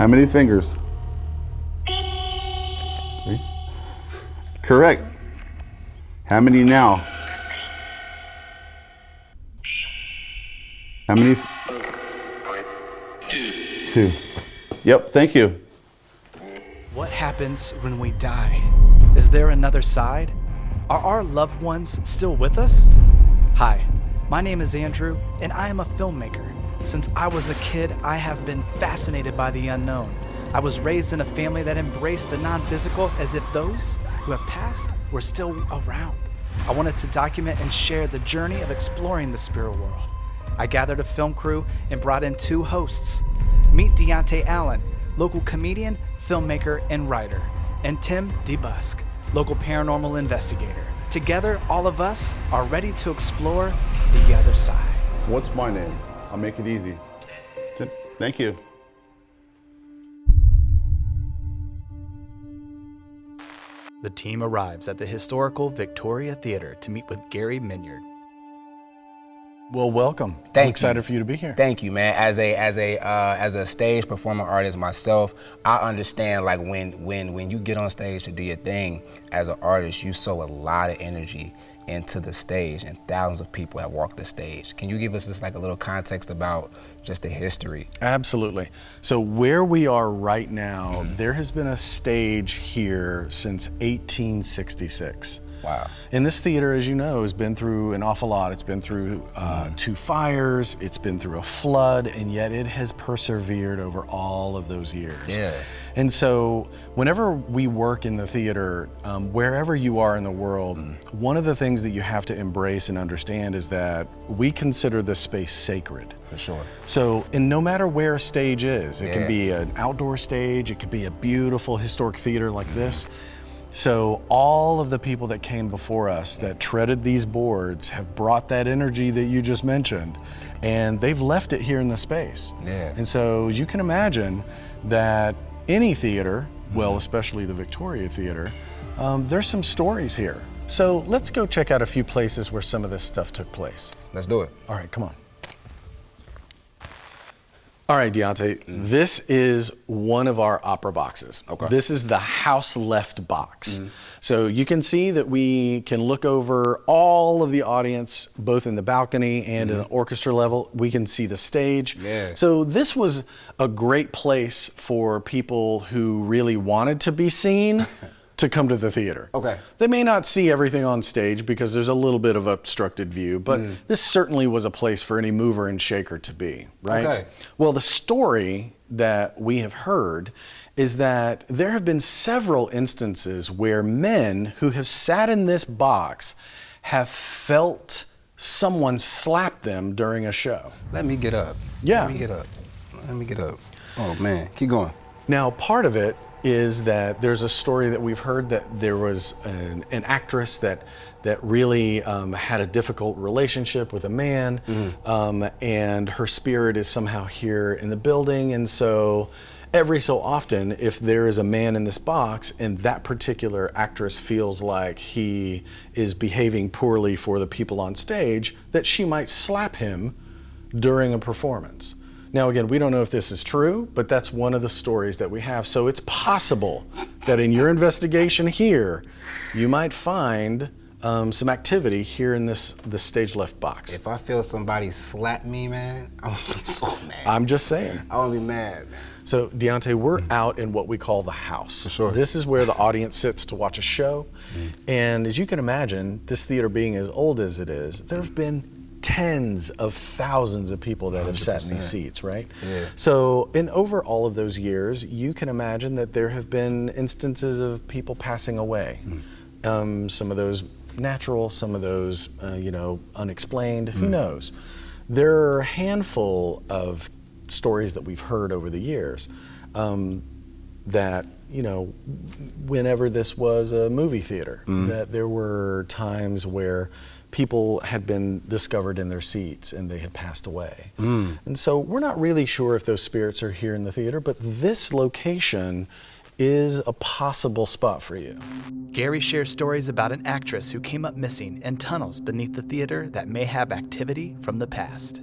How many fingers? 3. Correct. How many now? How many? 2. Yep, thank you. What happens when we die? Is there another side? Are our loved ones still with us? Hi, my name is Andrew, and I am a filmmaker. Since I was a kid, I have been fascinated by the unknown. I was raised in a family that embraced the non-physical as if those who have passed were still around. I wanted to document and share the journey of exploring the spirit world. I gathered a film crew and brought in 2 hosts. Meet Deontay Allen, local comedian, filmmaker, and writer, and Tim DeBusk, local paranormal investigator. Together, all of us are ready to explore the other side. What's my name? I'll make it easy. Thank you. The team arrives at the historical Victoria Theater to meet with Gary Minyard. Well, welcome. I'm excited for you to be here. Thank you, man. As a stage performing artist myself, I understand like when you get on stage to do your thing as an artist, you sow a lot of energy into the stage, and thousands of people have walked the stage. Can you give us just like a little context about just the history? Absolutely. So where we are right now, there has been a stage here since 1866. Wow. And this theater, as you know, has been through an awful lot. It's been through 2 fires, it's been through a flood, and yet it has persevered over all of those years. Yeah. And so whenever we work in the theater, wherever you are in the world, one of the things that you have to embrace and understand is that we consider this space sacred. For sure. So, and no matter where a stage is, it can be an outdoor stage, it could be a beautiful historic theater like this. So all of the people that came before us that treaded these boards have brought that energy that you just mentioned, and they've left it here in the space. Yeah. And so as you can imagine that any theater, well, especially the Victoria Theater, there's some stories here. So let's go check out a few places where some of this stuff took place. Let's do it. All right, come on. All right, Deontay, this is one of our opera boxes. Okay. This is the house left box. So you can see that we can look over all of the audience, both in the balcony and in the orchestra level. We can see the stage. Yeah. So this was a great place for people who really wanted to be seen to come to the theater. Okay. They may not see everything on stage because there's a little bit of obstructed view, but this certainly was a place for any mover and shaker to be, right? Okay. Well, the story that we have heard is that there have been several instances where men who have sat in this box have felt someone slap them during a show. Let me get up. Yeah. Let me get up. Let me get up. Oh man, keep going. Now, part of it is that there's a story that we've heard that there was an actress that really had a difficult relationship with a man, and her spirit is somehow here in the building, and so every so often, if there is a man in this box and that particular actress feels like he is behaving poorly for the people on stage, that she might slap him during a performance. Now again, we don't know if this is true, but that's one of the stories that we have. So it's possible that in your investigation here, you might find some activity here in the stage left box. If I feel somebody slap me, man, I'm gonna be so mad. I'm just saying. I'm gonna be mad, man. So Deontay, we're out in what we call the house. For sure. This is where the audience sits to watch a show. And as you can imagine, this theater being as old as it is, there have been tens of thousands of people that have sat in these seats, right? Yeah. So over all of those years, you can imagine that there have been instances of people passing away. Some of those natural, some of those, unexplained, who knows? There are a handful of stories that we've heard over the years that, whenever this was a movie theater, that there were times where people had been discovered in their seats and they had passed away. And so we're not really sure if those spirits are here in the theater, but this location is a possible spot for you. Gary shares stories about an actress who came up missing in tunnels beneath the theater that may have activity from the past.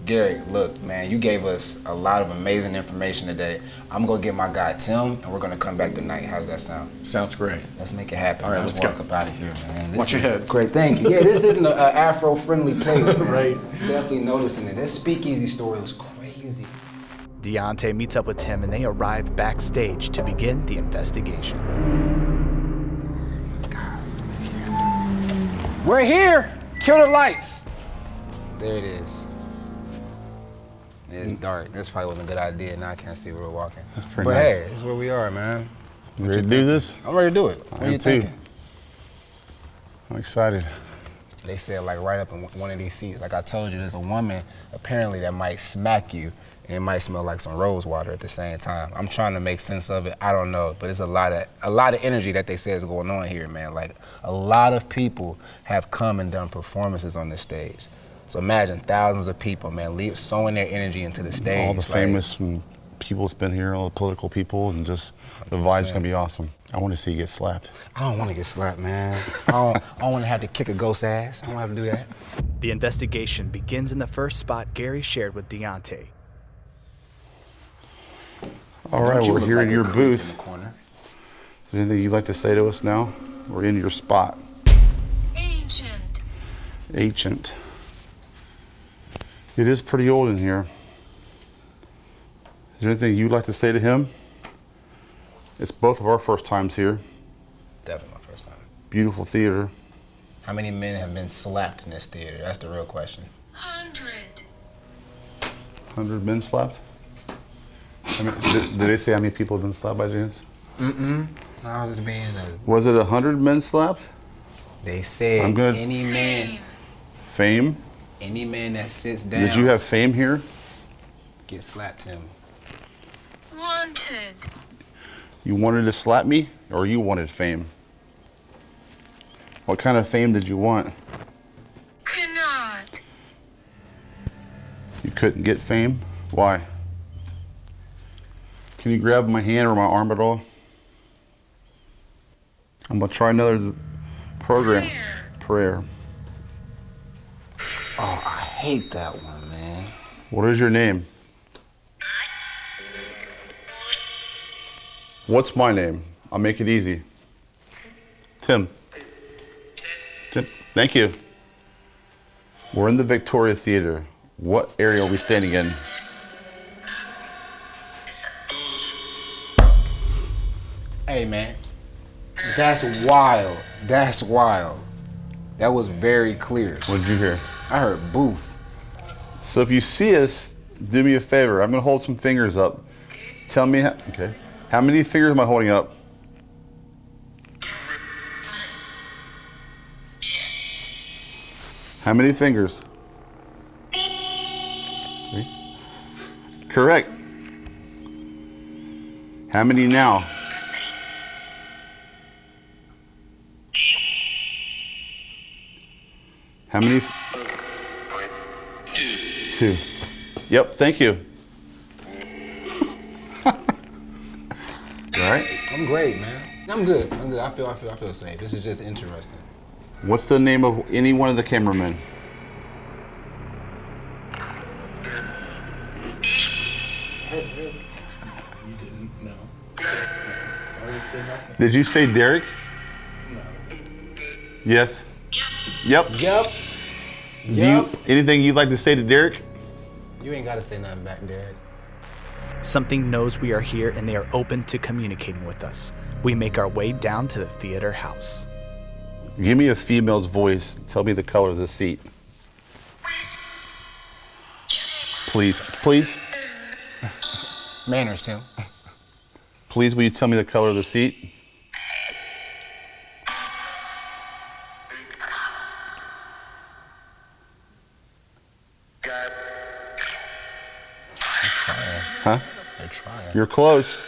Gary, look, man, you gave us a lot of amazing information today. I'm gonna get my guy Tim, and we're gonna come back tonight. How's that sound? Sounds great. Let's make it happen. All right, let's let's walk go. up out of here, man. Watch your head. Great, thank you. Yeah, this isn't an Afro-friendly place, man. Right. Definitely noticing it. This speakeasy story was crazy. Deontay meets up with Tim and they arrive backstage to begin the investigation. We're here. Kill the lights. There it is. It's dark. This probably wasn't a good idea. Now I can't see where we're walking. That's pretty but nice. hey, this is where we are, man. You ready to do this? I'm ready to do it. What I are you am too. thinking? I'm excited. They said like right up in one of these seats. Like I told you, there's a woman apparently that might smack you, and it might smell like some rose water at the same time. I'm trying to make sense of it. I don't know, but it's a lot of energy that they say is going on here, man. Like a lot of people have come and done performances on this stage. So imagine thousands of people, man, sowing their energy into the stage. All the famous people that's been here, all the political people, and just the vibe's gonna be awesome. I want to see you get slapped. I don't want to get slapped, man. I don't want to have to kick a ghost ass. I don't have to do that. The investigation begins in the first spot Gary shared with Deontay. All right, Don't you we're look here like in a your creep booth. in the corner. Is there anything you'd like to say to us now? We're in your spot. Ancient. Ancient. It is pretty old in here. Is there anything you'd like to say to him? It's both of our first times here. Definitely my first time. Beautiful theater. How many men have been slapped in this theater? That's the real question. 100. 100 men slapped? Did they say how many people have been slapped by chance? I was just being Was it 100 men slapped? They said I'm gonna- Fame. Fame? any man that sits down Did you have fame here? get slapped him. Wanted. You wanted to slap me, or you wanted fame? What kind of fame did you want? Cannot. You couldn't get fame? Why? Can you grab my hand or my arm at all? I'm gonna try another program. Prayer. Oh, I hate that one, man. What is your name? What's my name? I'll make it easy. Tim. Tim. Thank you. We're in the Victoria Theater. What area are we standing in? Hey, man. That's wild. That's wild. That was very clear. What did you hear? I heard booth. So if you see us, do me a favor. I'm gonna hold some fingers up. Tell me, okay. How many fingers am I holding up? How many fingers? 3. Correct. How many now? How many? 2. Yep, thank you. All right. I'm great, man. I'm good. I'm good. I feel safe. This is just interesting. What's the name of any one of the cameramen? You didn't know. Did you say Derek? No. Yes. Yep. Yup. Anything you'd like to say to Derek? You ain't gotta say nothing back, Derek. Something knows we are here and they are open to communicating with us. We make our way down to the theater house. Give me a female's voice. Tell me the color of the seat. Please. Please. Manners, Tim. Please, will you tell me the color of the seat? Huh? They're trying. You're close.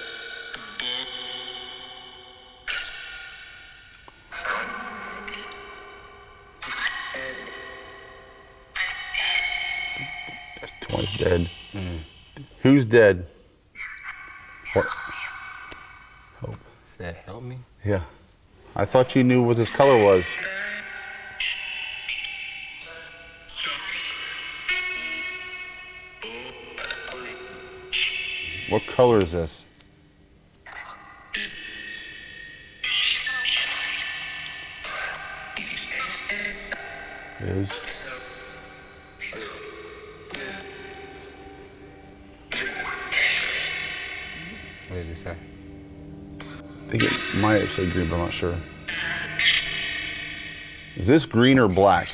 One's dead. Who's dead? What? Hope. Said, help me. Yeah. I thought you knew what his color was. What color is this? Is What did it say? I think it might have said green, but I'm not sure. Is this green or black?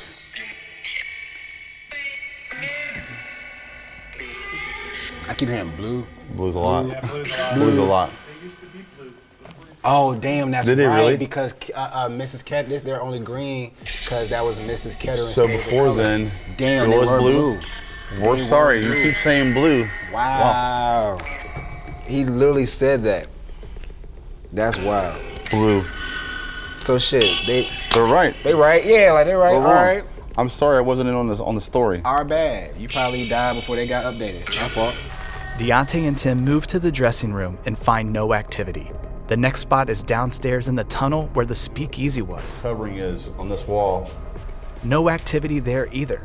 I keep hearing blue. Blue's a lot. Blue's a lot. Oh, damn, that's Did they right. really? Because Mrs. Ketter, they're only green because that was Mrs. Ketter's So favorite before color. then, Damn, it they was were blue. blue. We're They sorry. were You blue. keep saying blue. Wow. He literally said that. That's wild. Blue. So shit, They're right. they right, yeah, like they're right. We're All wrong. right, I'm sorry I wasn't in on the story. our bad. You probably died before they got updated. My fault. Deontay and Tim move to the dressing room and find no activity. The next spot is downstairs in the tunnel where the speakeasy was. Covering is on this wall. No activity there either.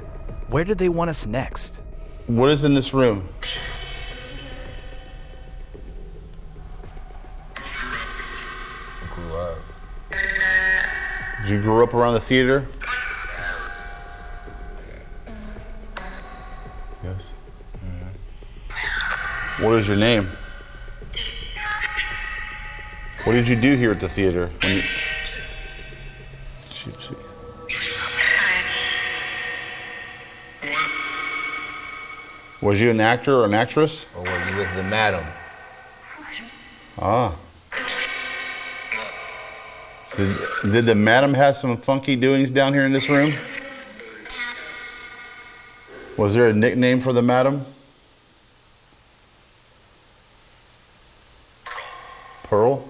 Where did they want us next? What is in this room? Grew up. Did you grow up around the theater? Yes. What is your name? What did you do here at the theater? Gypsy. Was you an actor or an actress? Or were you with the madam? Ah. Did the madam have some funky doings down here in this room? Was there a nickname for the madam? Pearl?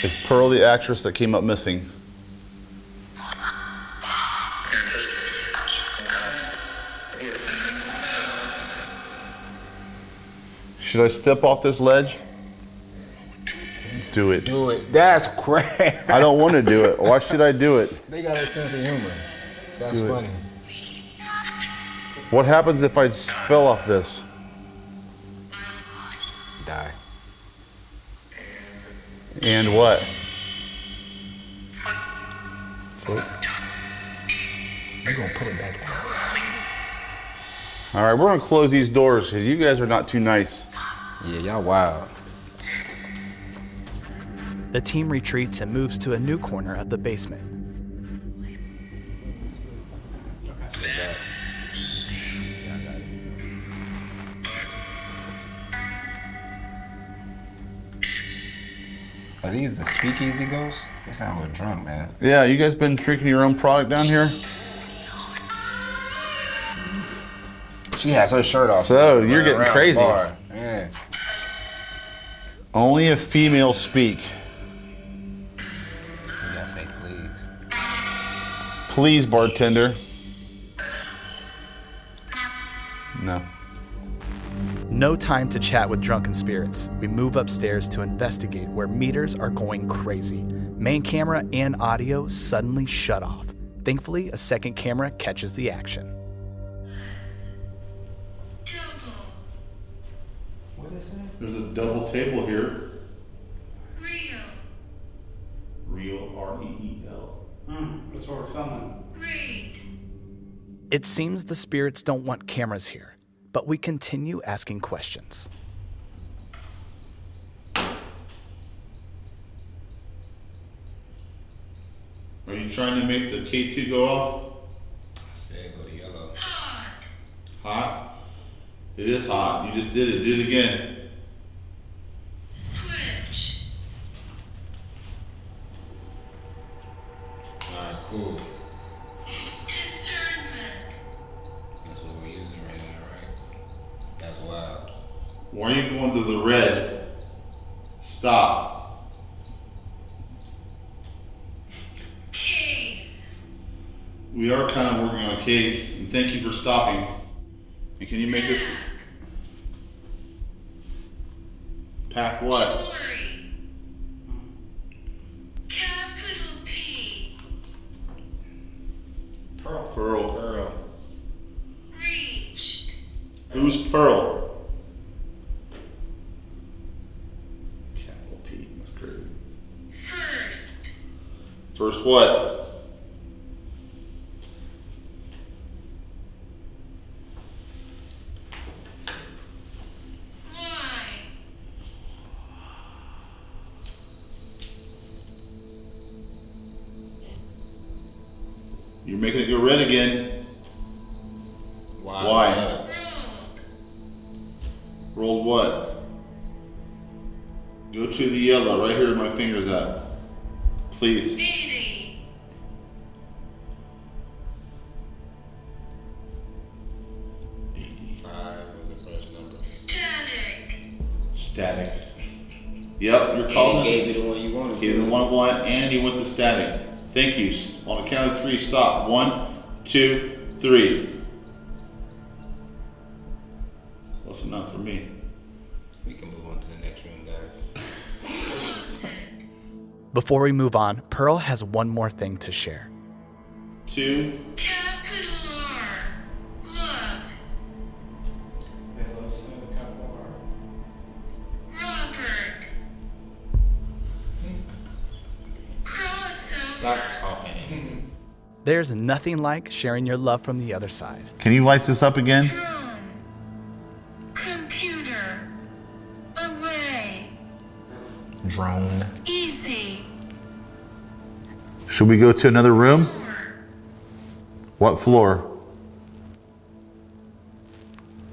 Is Pearl the actress that came up missing? Should I step off this ledge? Do it. Do it. That's crazy. I don't want to do it. Why should I do it? They got a sense of humor. That's Do it. funny. What happens if I fell off this? Die. And what? We're gonna put it back out. All right, we're gonna close these doors because you guys are not too nice. Yeah, y'all wild. The team retreats and moves to a new corner of the basement. Are these the speakeasy ghosts? They sound a little drunk, man. Yeah, you guys been drinking your own product down here? She has her shirt off. So, running you're getting around the crazy. bar. Yeah. Only if females speak. You gotta say please. Please, bartender. No. No time to chat with drunken spirits. We move upstairs to investigate where meters are going crazy. Main camera and audio suddenly shut off. Thankfully, a second camera catches the action. Double. There's a double table here. Real. Real, R-E-E-L. That's what we're filming. Read. It seems the spirits don't want cameras here, but we continue asking questions. Are you trying to make the K2 go off? I said go to yellow. Hot. Hot? It is hot. You just did it. Do it again. Switch. Alright, cool. Discernment. That's what we're using right now, right? That's wild. Why are you going to the red? Stop. Case. We are kind of working on a case, and thank you for stopping. And can you make this pack what? Jewelry. Capital P. Pearl. Pearl. Reached. Who's Pearl? First what? Why? You're making it go red again. Why? Rolled. Rolled what? Go to the yellow, right here where my finger's at. Please. 80. Static. Static. Yep, you're calling He it. gave me the one you wanted. He didn't want one, and he wants a static. Thank you. On the count of 3, stop. 1, 2, 3. Close enough for me. We can move on to the next room, guys. Closet. Before we move on, Pearl has one more thing to share. 2. Capital R. Love. Robert. Crossover. Stop talking. There's nothing like sharing your love from the other side. Can you light this up again? Drum. Computer. Array. Drone. Easy. Should we go to another room? Floor. What floor?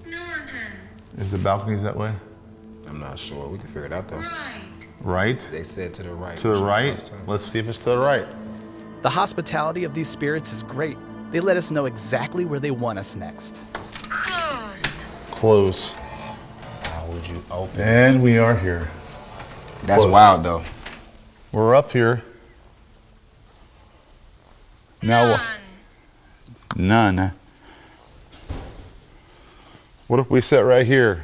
Northern. Is the balconies that way? I'm not sure. We can figure it out though. Right. Right? They said to the right. To the right? Let's see if it's to the right. The hospitality of these spirits is great. They let us know exactly where they want us next. Close. Close. How would you open? And we are here. That's Close. wild though. We're up here. Now, None. none. What if we sit right here?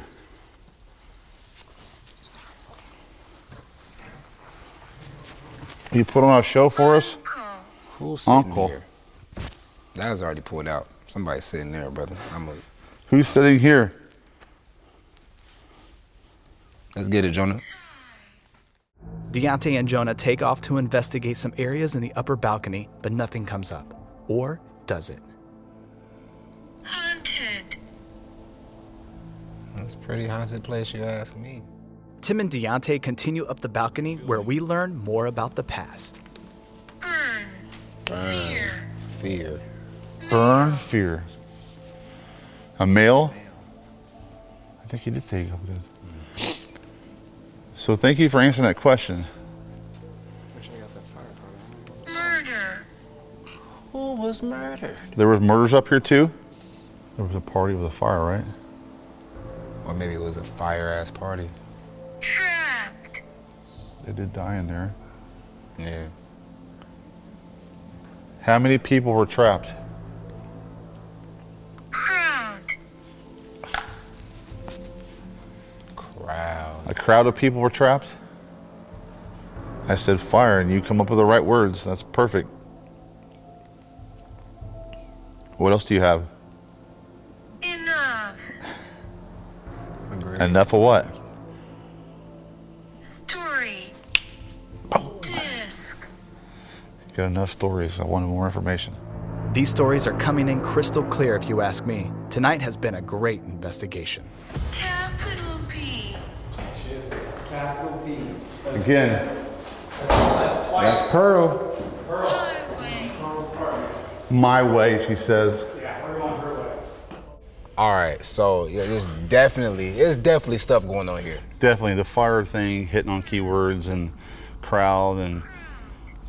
You put on a show for us? Uncle. Who's sitting Uncle. here? That was already pulled out. Somebody's sitting there, brother. Who's sitting here? Let's get it, Jonah. Deontay and Jonah take off to investigate some areas in the upper balcony, but nothing comes up. Or does it? Haunted. That's a pretty haunted place, you ask me. Tim and Deontay continue up the balcony where we learn more about the past. Burn. Fear. Fear. Burn fear. A male? I think he did say a couple days. So thank you for answering that question. Murder. Who was murdered? There was murders up here too? There was a party with a fire, right? Or maybe it was a fire-ass party. Trapped. They did die in there. Yeah. How many people were trapped? Crowd. Crowd. A crowd of people were trapped? I said fire and you come up with the right words. That's perfect. What else do you have? Enough. Agreed. Enough of what? Story. Disc. Got enough stories. I wanted more information. These stories are coming in crystal clear if you ask me. Tonight has been a great investigation. Capital P. Again, That's Pearl. Highway. my way, she says. All right, so yeah, there's definitely stuff going on here. Definitely the fire thing, hitting on keywords and crowd and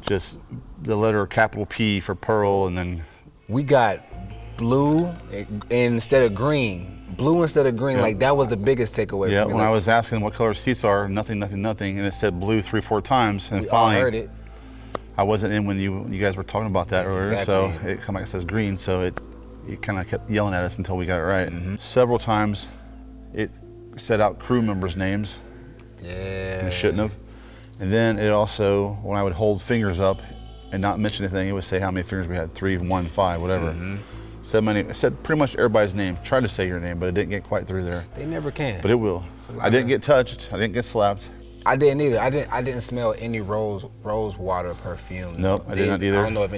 just the letter capital P for Pearl, and then We got blue instead of green. Blue instead of green, Yep. like that was the biggest takeaway yeah, for me. when Like, I was asking what color seats are, nothing, and it said blue 3-4 times, and we all finally heard it. I wasn't in when you guys were talking about that earlier, so Exactly. it come back, it says green, so it kind of kept yelling at us until we got it right. Mm-hmm. Several times it said out crew members' names, and Yeah. it shouldn't have. And then it also, when I would hold fingers up and not mention anything, it would say how many fingers we had, 3, 1, 5, whatever. Mm-hmm. It said pretty much everybody's name. Tried to say your name, but it didn't get quite through there. They never can. But it will. a lot I didn't of- get touched. I didn't get slapped. I didn't either. I didn't smell any rose water perfume. Nope, I did not either. I don't know if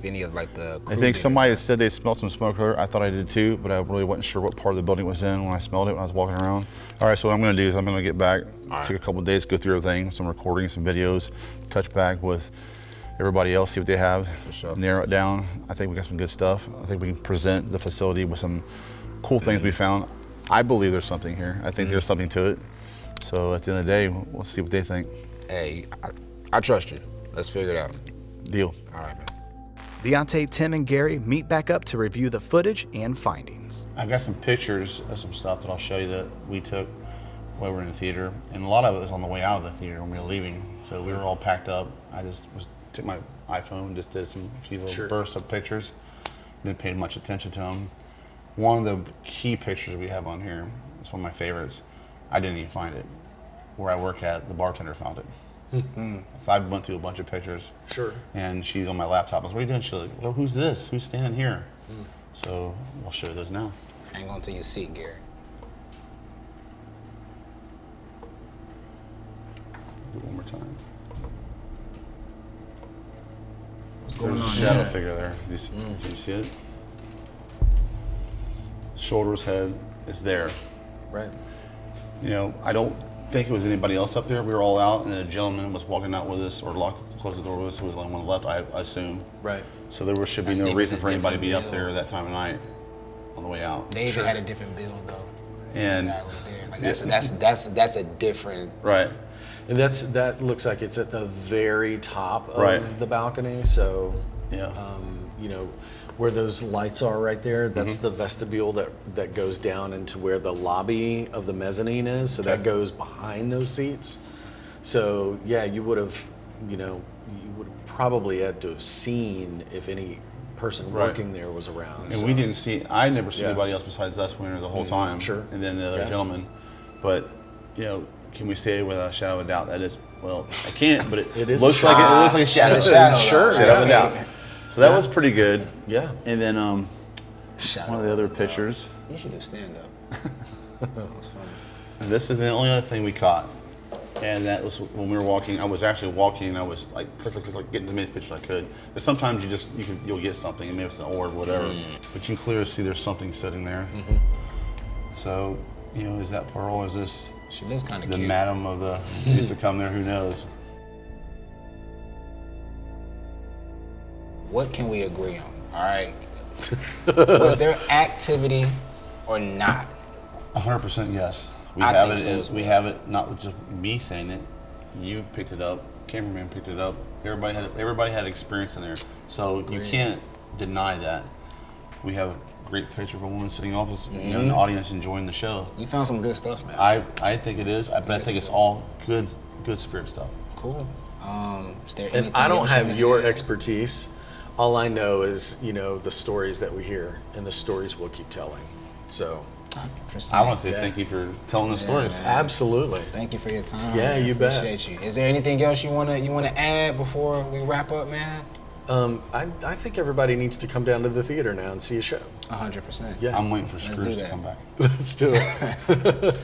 any of like the. I think somebody said they smelled some smoke earlier. I thought I did too, but I really wasn't sure what part of the building it was in when I smelled it when I was walking around. All right, so what I'm going to do is I'm going to get back, take a couple of days, go through everything, some recordings, some videos, touch back with everybody else, see what they have, narrow it down. I think we got some good stuff. I think we can present the facility with some cool things we found. I believe there's something here. I think there's something to it. So at the end of the day, we'll see what they think. Hey, I trust you. Let's figure it out. Deal. All right, man. Deontay, Tim, and Gary meet back up to review the footage and findings. I've got some pictures of some stuff that I'll show you that we took while we were in the theater. And a lot of it was on the way out of the theater when we were leaving. So we were all packed up. I just took my iPhone, just did a few little bursts of pictures. Didn't pay much attention to them. One of the key pictures we have on here, it's one of my favorites. I didn't even find it. Where I work at, the bartender found it. So I went through a bunch of pictures. Sure. And she's on my laptop. I was, what are you doing? She's like, well, who's this? Who's standing here? So I'll show you those now. Hang on to your seat, Gary. Do it one more time. What's going There's on a shadow there? figure there. Do you see it? Shoulders, head, it's there. Right. You know, I don't think it was anybody else up there. We were all out, and then a gentleman was walking out with us, or closed the door with us. Who was the only one left, I assume. Right. So there should be I no think reason it's for a anybody to be up different there bill. that time of night on the way out. They even had a different bill though. And The guy was there. Like that's a different. right. And that looks like it's at the very top of Right. the balcony. So, Yeah. you know, where those lights are right there, that's the vestibule that goes down into where the lobby of the mezzanine is. So that goes behind those seats. So yeah, you would have probably had to have seen if any person Right. working there was around. And so. we didn't see, I never seen Yeah. anybody else besides us when we were there the whole time. Sure. And then the other Yeah. gentleman. But, you know, can we say without a shadow of a doubt that is, well, I can't, but it is a looks like shadow. it looks like a shadow. It's a shadow, Sure. though. Shadow of a Yeah. doubt. So that was pretty good. Yeah. And then Shadow. one of the other pictures. You should just stand up. That was funny. And this is the only other thing we caught. And that was when we were walking. I was actually walking and I was like, click, getting as many pictures as I could. But sometimes you'll get something, and maybe it's an orb, whatever. But you can clearly see there's something sitting there. So, you know, is that Pearl? Is this She looks kind of the cute. madam of the used to come there? Who knows? What can we agree on? All right. Was there activity or not? 100% yes. We I have think it. so And as we well. have it. Not just me saying it. You picked it up. Cameraman picked it up. Everybody had experience in there. So you can't deny that. We have a great picture of a woman sitting opposite, you know, in the audience enjoying the show. You found some good stuff, man. I think it is, but I think it's all good spirit stuff. Cool. Is there And anything I don't else have wanna your add? expertise. All I know is, you know, the stories that we hear and the stories we'll keep telling. So, 100%. I want to say Yeah. thank you for telling the stories. man. absolutely. Thank you for your time. Yeah, you bet. Appreciate you. Is there anything else you wanna add before we wrap up, man? I think everybody needs to come down to the theater now and see a show. 100%. Yeah. I'm waiting for do Scrooge to that. come back. Let's do it.